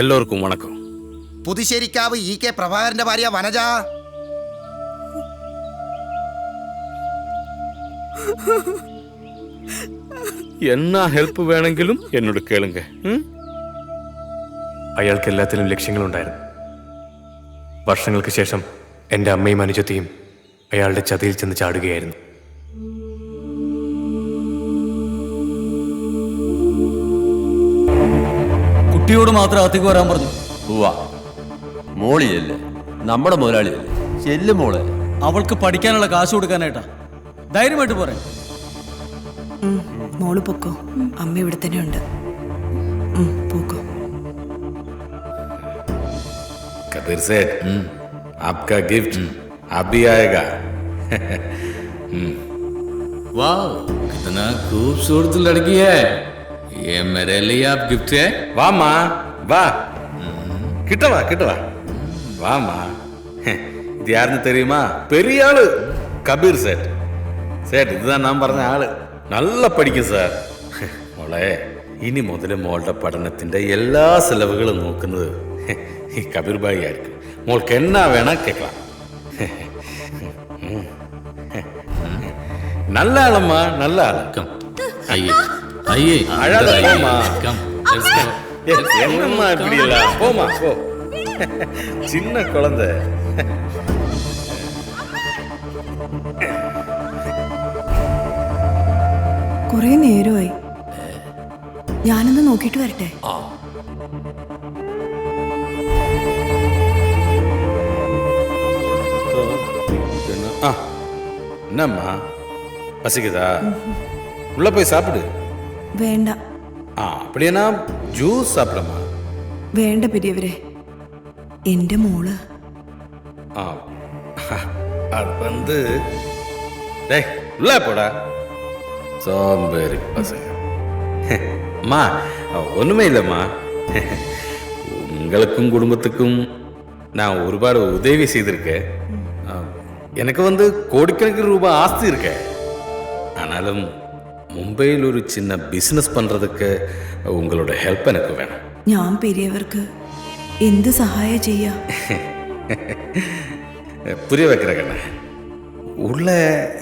എല്ലാവർക്കും വണക്കം. പുതുശ്ശേരിക്കാവ് E.K. പ്രഭാകരന്റെ ഭാര്യ വനജ. എന്നാ ഹെൽപ്പ് വേണമെങ്കിലും എന്നോട് കേളുങ്ക. അയാൾക്ക് എല്ലാത്തിലും ലക്ഷ്യങ്ങളുണ്ടായിരുന്നു. വർഷങ്ങൾക്ക് ശേഷം എൻ്റെ അമ്മയും അനുജത്തിയും അയാളുടെ ചതിയിൽ ചെന്ന് ചാടുകയായിരുന്നു. കുട്ടിയോട് മാത്രം അകത്തേക്ക് വരാൻ പറഞ്ഞു. മോളിയല്ലേ, നമ്മുടെ മുതലാളിയല്ലേ, ചെല്ലു മോളെ. അവൾക്ക് പഠിക്കാനുള്ള കാശ് കൊടുക്കാനായിട്ടാ. ധൈര്യമായിട്ട് പോരെ. മോള് പൊക്കോ, അമ്മ ഇവിടെ തന്നെ ഉണ്ട്. പോക്കോ. कबीर सेठ, आपका गिफ्ट अभी आएगा. वाह, कितना खूबसूरत लड़की है. ये मेरे लिए आप गिफ्ट है. वाह माँ, वाह. കിട്ടവാ കിട്ടവാ. വാ മാ. ഇത് യാരുന്ന് തെരിയുമാ? പെരിയ ആള് കബീർ സേട്ട്. സേട്ട് ഇതാ ഞാൻ പറഞ്ഞ ആള്. നല്ല പഠിക്കും സാർ. മോളെ, ഇനി മുതൽ മോളുടെ പഠനത്തിന്റെ എല്ലാ ചെലവുകളും നോക്കുന്നത് ഈ കബീർ ഭായി ആയിരിക്കും. മോൾക്ക് എന്നാ വേണം കേൾക്കാം. നല്ല ആളമ്മ, നല്ല ആള്. என்னம்மா இப்படி இல்ல, போமா போ. சின்ன குழந்தை. കുറെ നേരമായി. ഞാനൊന്ന് നോക്കിട്ട് വരട്ടെ. என்னம்மா பசிக்குதா? உள்ள போய் சாப்பிடு. വേണ്ട. அப்படின்னா ஜூஸ் சாப்பிடமா? വേണ്ട പെരിയവരെ, എന്റെ മോള്. அது வந்து டேய் உள்ள போடா, சோம்பேறி பசங்க. அம்மா ஒண்ணுமே இல்லைம்மா. உங்களுக்கும் குடும்பத்துக்கும் நான் ஒருபாடு உதவி செய்திருக்கேன். எனக்கு வந்து கோடிக்கணக்கில் ரூபாய் ஆஸ்தி இருக்க. ஆனாலும் മുംബൈയിൽ ഒരു ചിന്ന ബിസിനസ് പண்றதுக்கு ഉങ്ങളോட ഹെൽപ്പ് എനിക്ക് വേണം. ഞാൻ പെരിയവർക്ക് എന്ത് സഹായം ചെയ്യാ? புரிய வைக்கிறேன். உள்ள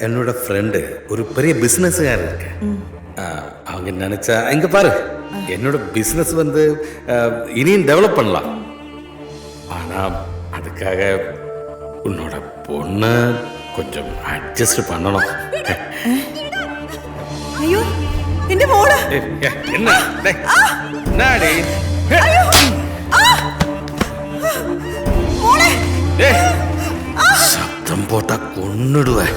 என்னோட ஃப்ரெண்டு ஒரு பெரிய பிஸ்னஸ்காரர் இருக்கு. அவங்க நினைச்சா இங்க பாரு, என்னோட பிஸ்னஸ் வந்து இனியும் டெவலப் பண்ணலாம். ஆனா அதுக்காக உன்னோட பொண்ணை கொஞ்சம் அட்ஜஸ்ட் பண்ணணும். അയ്യോ, എന്റെ മോള്. என்ன என்னடி சத்தம் போட்டா கொன்னுடுவேன்.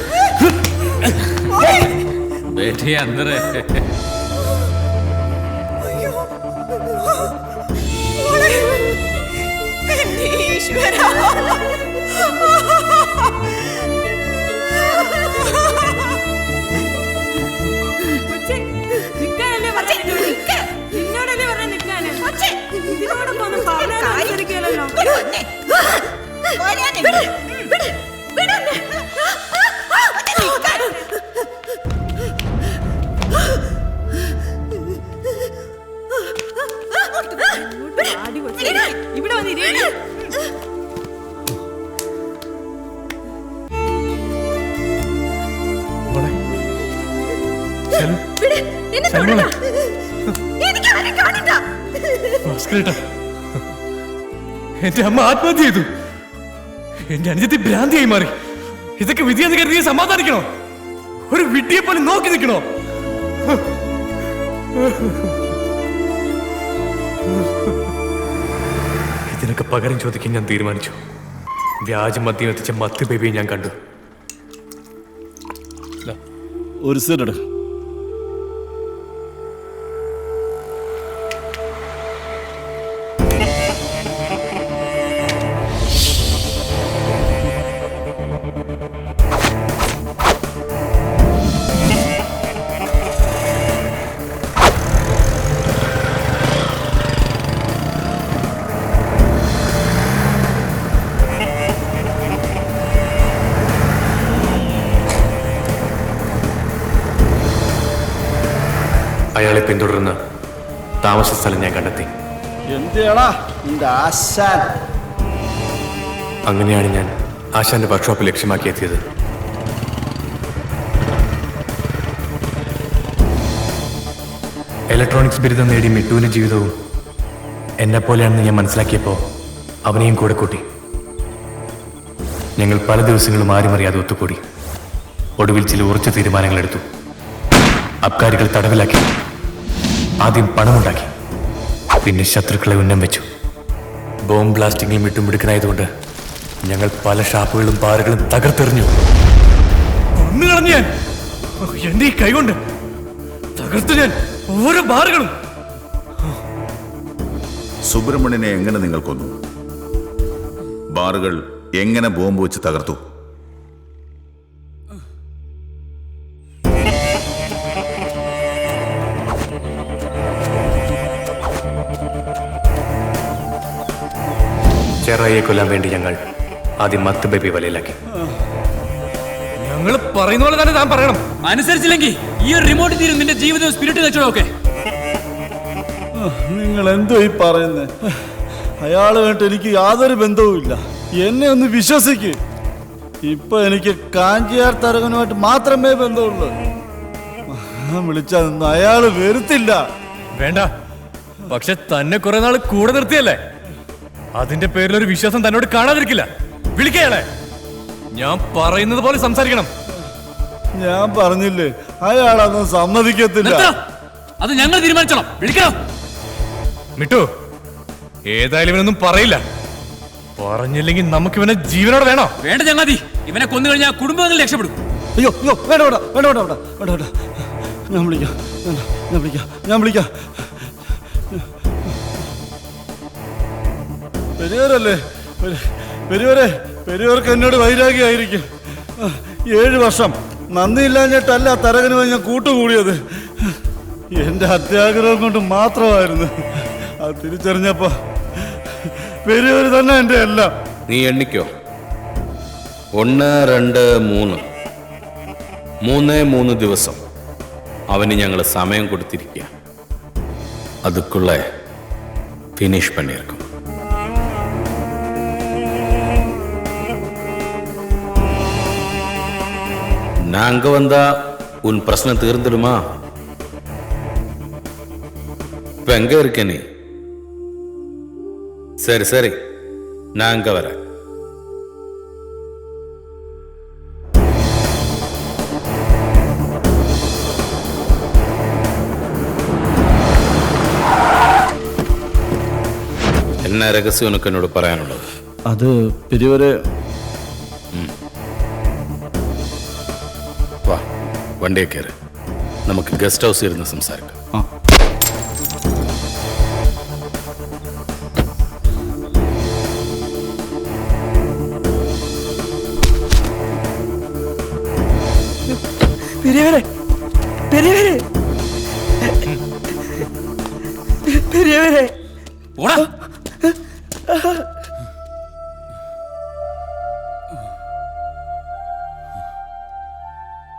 பேட்டி அந்தர ഇവിടെ വന്നിരി. എന്റെ അമ്മ ആത്മഹത്യ ചെയ്തു. എന്റെ അനുജത്തി ഭ്രാന്തിയായി മാറി. ഇതൊക്കെ വിധിയെന്ന് കരുതി സമാധാനിക്കണോ? ഒരു വിഡ്ഢിയെ പോലെ നോക്കി നിൽക്കണോ? ഇതിനൊക്കെ പകരം ചോദിക്കാൻ ഞാൻ തീരുമാനിച്ചു. വ്യാജ മദ്യം എത്തിച്ച മത്ത് ബേബിയെ ഞാൻ കണ്ടു. ഒരു സെറ്റ്. അയാളെ പിന്തുടർന്ന് താമസ സ്ഥലം ഞാൻ കണ്ടെത്തി. എന്തിനാടാ നിന്റെ ആശാൻ? അങ്ങനെയാണ് ഞാൻ ആശാന്റെ വർക്ക്ഷോപ്പ് ലക്ഷ്യമാക്കി എത്തിയത്. ഇലക്ട്രോണിക്സ് ബിരുദം നേടി മിട്ടുവിന്റെ ജീവിതവും എന്നെപ്പോലെയാണെന്ന് ഞാൻ മനസ്സിലാക്കിയപ്പോൾ അവനെയും കൂടെ കൂട്ടി. ഞങ്ങൾ പല ദിവസങ്ങളും ആരുമറിയാതെ ഒത്തുകൂടി. ഒടുവിൽ ചില ഉറച്ച തീരുമാനങ്ങളെടുത്തു. അബ്കാരികൾ തടവിലാക്കി. ആദ്യം പണമുണ്ടാക്കി, പിന്നെ ശത്രുക്കളെ ഉന്നം വെച്ചു. ബോംബ് ബ്ലാസ്റ്റിംഗിൽ മിട്ടുമിടുക്കനായതുകൊണ്ട് ഞങ്ങൾ പല ഷാപ്പുകളും ബാറുകളും തകർത്തെറിഞ്ഞു. കൊന്നുകളഞ്ഞു ഞാൻ. എന്റെ ഈ കൈകൊണ്ട് തകർത്തു ഞാൻ ഓരോ ബാറുകളും. സുബ്രഹ്മണ്യനെ എങ്ങനെ നിങ്ങൾ കൊന്നു? ബാറുകൾ എങ്ങനെ ബോംബ് വെച്ച് തകർത്തു? ചെറായിയെ കൊല്ലാൻ വേണ്ടി ഞങ്ങൾ ആദ്യം മത്ത് ബേബി വലയിലാക്കി. ഞങ്ങൾ പറയുന്ന പോലെ തന്നെ താൻ പറയണം. അനുസരിച്ചില്ലെങ്കിൽ ഈ ഒരു റിമോട്ട് തീരും നിന്റെ ജീവിതവും സ്പിരിറ്റ് വെച്ചോക്കെ. നിങ്ങൾ എന്തോ ഈ പറയുന്നത്? അയാളുമായിട്ട് എനിക്ക് യാതൊരു ബന്ധവുമില്ല. എന്നെ ഒന്ന് വിശ്വസിക്ക്. ഇപ്പൊ എനിക്ക് കാഞ്ചിയാർ തരകനുമായിട്ട് മാത്രമേ ബന്ധമുള്ളൂ. ഞാൻ വിളിച്ചതൊന്നും അയാള് വരുത്തില്ല. വേണ്ട, പക്ഷെ തന്നെ കുറെ നാൾ കൂടെ നിർത്തിയല്ലേ, അതിന്റെ പേരിലൊരു വിശ്വാസം തന്നോട് കാണാതിരിക്കില്ല. വിളിക്കയാളെ. ഞാൻ പറയുന്നത് പോലെ സംസാരിക്കണം. ഞാൻ പറഞ്ഞില്ലേ, അയാളൊന്നും സമ്മതിക്കത്തില്ല. അത് ഞങ്ങൾ തീരുമാനിച്ചോളാം. വിളിക്കണം. മിട്ടു, ഏതായാലും ഇവനൊന്നും പറയില്ല. പറഞ്ഞില്ലെങ്കിൽ നമുക്ക് ഇവനെ ജീവനോടെ വേണോ? വേണ്ട ചങ്ങാതി, ഇവനെ കൊന്നു കഴിഞ്ഞാൽ കുടുംബങ്ങൾ രക്ഷപ്പെടും. അയ്യോ അയ്യോ, വേണ്ട വേണ്ട വേണ്ട വേണ്ട വേണ്ട വേണ്ട. ഞാൻ വിളിക്കാം, ഞാൻ വിളിക്കാം. പെരിയോരല്ലേ, പെരിയോർക്ക് എന്നോട് വൈരാഗ്യമായിരിക്കും. 7 വർഷം നന്ദിയില്ലാഞ്ഞിട്ടല്ല തരകനുമായി ഞാൻ കൂട്ടുകൂടിയത്. എൻ്റെ അത്യാഗ്രഹം കൊണ്ട് മാത്രമായിരുന്നു. അത് തിരിച്ചറിഞ്ഞപ്പോ പെരിയോര് തന്നെ എൻ്റെ എല്ലാം. നീ എണ്ണിക്കോ. 1, 2, 3 ദിവസം അവന് ഞങ്ങൾ സമയം കൊടുത്തിരിക്കുക. അതുക്കുള്ള ഫിനിഷ് പണിയിരിക്കും. நாங்க வந்தா உன் பிரச்சனை தீர்ந்துடுமா? இப்ப எங்க இருக்க நீ? சரி சரி, நான் அங்க வரேன். என்ன ரகசியம் உனக்கு என்னோட പറയാനുള്ളത്? അത് പെരിയോരെ. വാ, വണ്ടിയെ കയറി നമുക്ക് ഗസ്റ്റ് ഹൗസിൽ ഇരുന്ന് സംസാരിക്കാം. പെരിയവരെ, പെരിയവരെ, പെരിയവരെ. ഓടാ.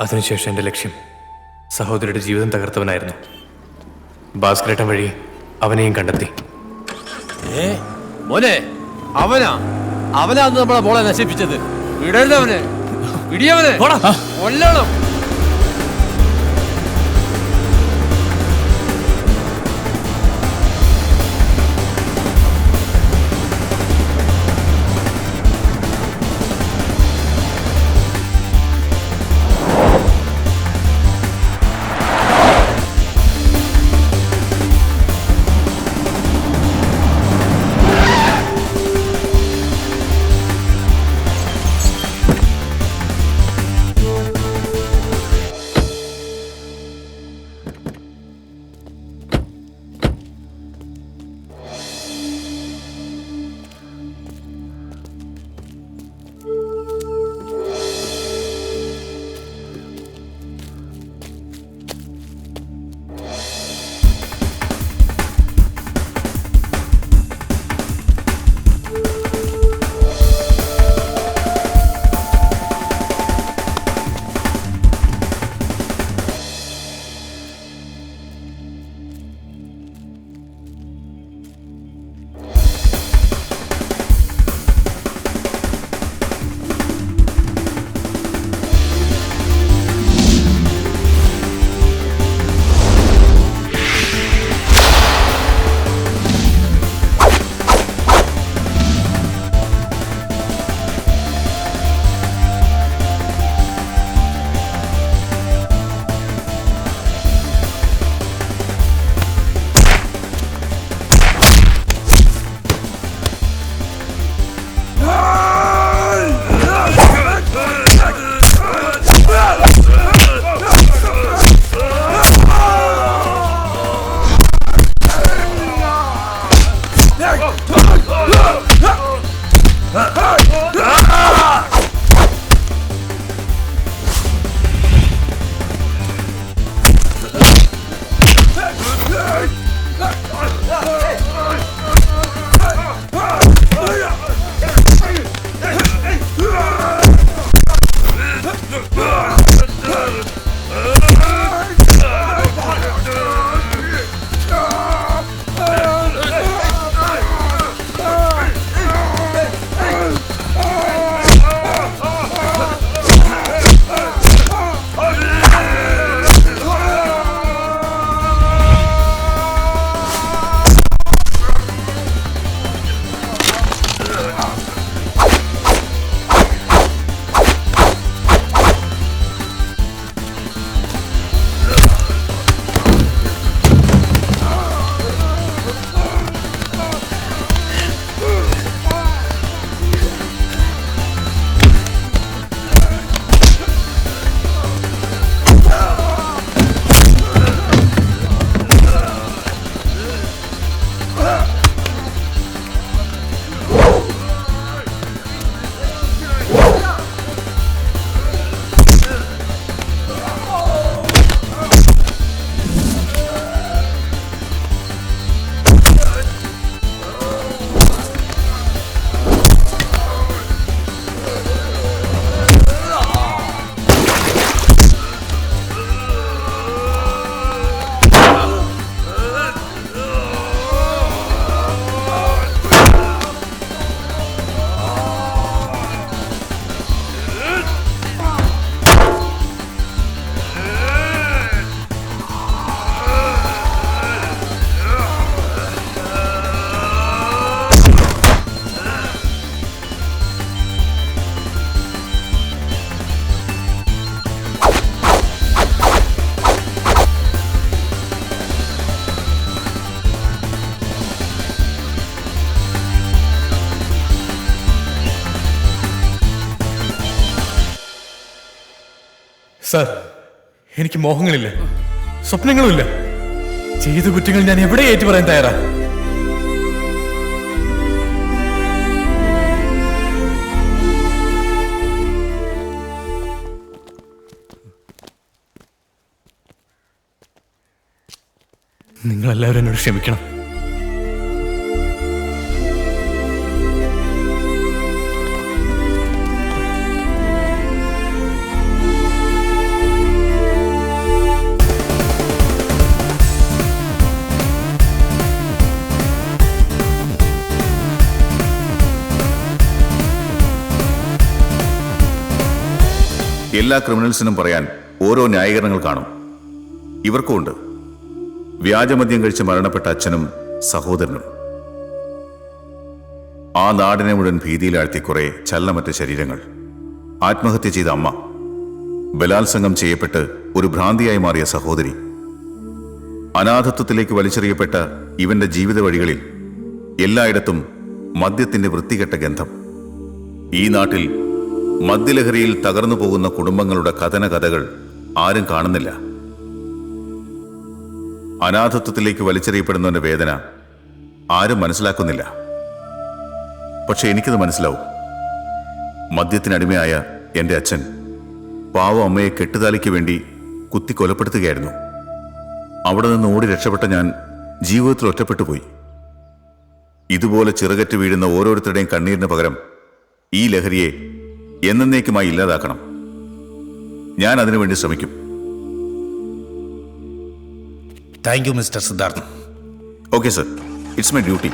അതിനുശേഷം എൻ്റെ ലക്ഷ്യം സഹോദരിയുടെ ജീവിതം തകർത്തവനായിരുന്നു. ഭാസ്കരേട്ടൻ വഴി അവനെയും കണ്ടെത്തി. മോനെ, അവനാന്ന് നമ്മളെ മോളെ നശിപ്പിച്ചത്. വിടരുതവനെ, ഇടിയവനെ കൊല്ലണം. സാർ, എനിക്ക് മോഹങ്ങളില്ല, സ്വപ്നങ്ങളുമില്ല. ചെയ്ത കുറ്റങ്ങൾ ഞാൻ എവിടെ ഏറ്റു പറയാൻ തയ്യാറാ. നിങ്ങളെല്ലാവരും എന്നോട് ക്ഷമിക്കണം. എല്ലാ ക്രിമിനൽസിനും പറയാൻ ഓരോ ന്യായീകരണങ്ങൾ കാണും. ഇവർക്കുമുണ്ട്. വ്യാജമദ്യം കഴിച്ച് മരണപ്പെട്ട അച്ഛനും സഹോദരനും, ആ നാടിനെ മുഴുവൻ ഭീതിയിലാഴ്ത്തി കുറെ ചലനമറ്റ ശരീരങ്ങൾ, ആത്മഹത്യ ചെയ്ത അമ്മ, ബലാത്സംഗം ചെയ്യപ്പെട്ട് ഒരു ഭ്രാന്തിയായി മാറിയ സഹോദരി, അനാഥത്വത്തിലേക്ക് വലിച്ചെറിയപ്പെട്ട ഇവന്റെ ജീവിത വഴികളിൽ എല്ലായിടത്തും മദ്യത്തിന്റെ വൃത്തികെട്ട ഗന്ധം. ഈ നാട്ടിൽ മദ്യലഹരിയിൽ തകർന്നു പോകുന്ന കുടുംബങ്ങളുടെ കഥനകഥകൾ ആരും കാണുന്നില്ല. അനാഥത്വത്തിലേക്ക് വലിച്ചെറിയപ്പെടുന്നവന്റെ വേദന ആരും മനസ്സിലാക്കുന്നില്ല. പക്ഷെ എനിക്കത് മനസ്സിലാവും. മദ്യത്തിനടിമയായ എൻ്റെ അച്ഛൻ പാവം അമ്മയെ കെട്ടുതാലിക്ക് വേണ്ടി കുത്തി കൊലപ്പെടുത്തുകയായിരുന്നു. അവിടെ നിന്ന് ഓടി രക്ഷപ്പെട്ട ഞാൻ ജീവിതത്തിൽ ഒറ്റപ്പെട്ടുപോയി. ഇതുപോലെ ചിറകറ്റ് വീഴുന്ന ഓരോരുത്തരുടെയും കണ്ണീരിന് പകരം ഈ ലഹരിയെ എന്നേക്കുമായി ഇല്ലാതാക്കണം. ഞാൻ അതിനുവേണ്ടി ശ്രമിക്കും. Thank you mister Siddharth. Okay sir, it's my duty.